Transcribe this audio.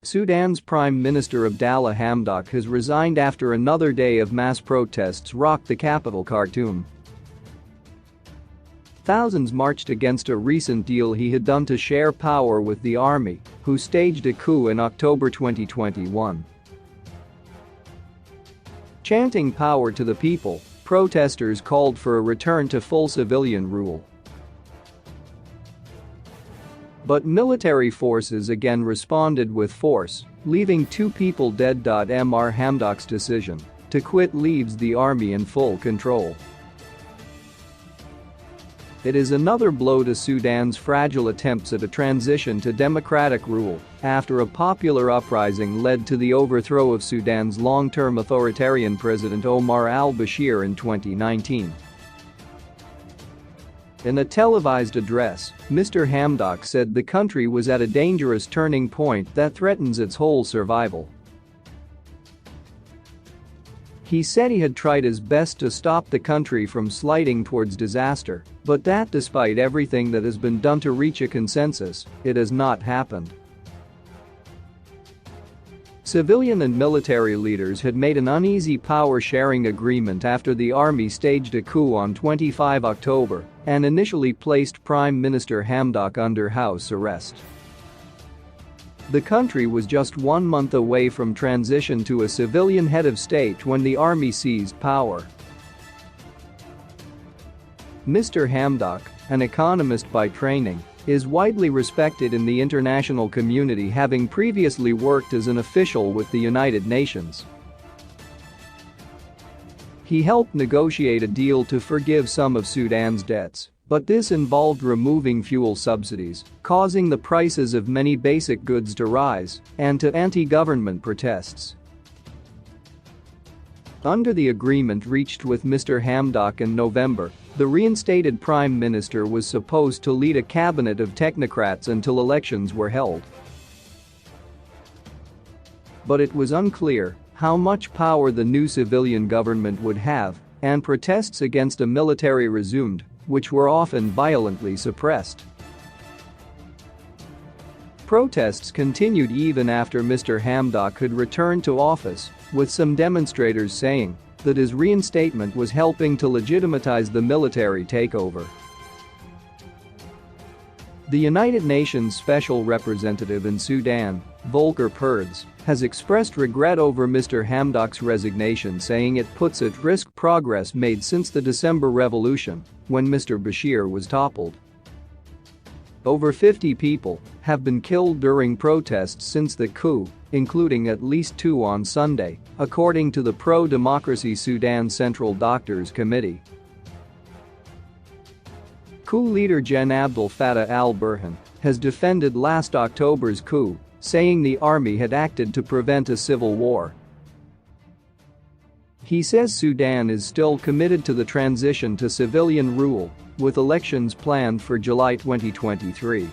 Sudan's Prime Minister Abdallah Hamdok has resigned after another day of mass protests rocked the capital Khartoum. Thousands marched against a recent deal he had done to share power with the army, who staged a coup in October 2021. Chanting power to the people, protesters called for a return to full civilian rule. But military forces again responded with force, leaving 2 people dead. Mr. Hamdok's decision to quit leaves the army in full control. It is another blow to Sudan's fragile attempts at a transition to democratic rule after a popular uprising led to the overthrow of Sudan's long-term authoritarian President Omar al-Bashir in 2019. In a televised address, Mr. Hamdok said the country was at a dangerous turning point that threatens its whole survival. He said he had tried his best to stop the country from sliding towards disaster, but that despite everything that has been done to reach a consensus, it has not happened. Civilian and military leaders had made an uneasy power-sharing agreement after the army staged a coup on 25 October and initially placed Prime Minister Hamdok under house arrest. The country was just 1 month away from transition to a civilian head of state when the army seized power. Mr. Hamdok, an economist by training, is widely respected in the international community, having previously worked as an official with the United Nations. He helped negotiate a deal to forgive some of Sudan's debts, but this involved removing fuel subsidies, causing the prices of many basic goods to rise, and to anti-government protests. Under the agreement reached with Mr. Hamdok in November, the reinstated prime minister was supposed to lead a cabinet of technocrats until elections were held. But it was unclear how much power the new civilian government would have, and protests against a military resumed, which were often violently suppressed. Protests continued even after Mr. Hamdok had returned to office, with some demonstrators saying that his reinstatement was helping to legitimize the military takeover. The United Nations Special Representative in Sudan, Volker Perthes, has expressed regret over Mr. Hamdok's resignation, saying it puts at risk progress made since the December revolution, when Mr. Bashir was toppled. Over 50 people have been killed during protests since the coup, including at least 2 on Sunday, according to the pro-democracy Sudan Central Doctors Committee. Coup leader Gen Abdel Fattah al-Burhan has defended last October's coup, saying the army had acted to prevent a civil war. He says Sudan is still committed to the transition to civilian rule, with elections planned for July 2023.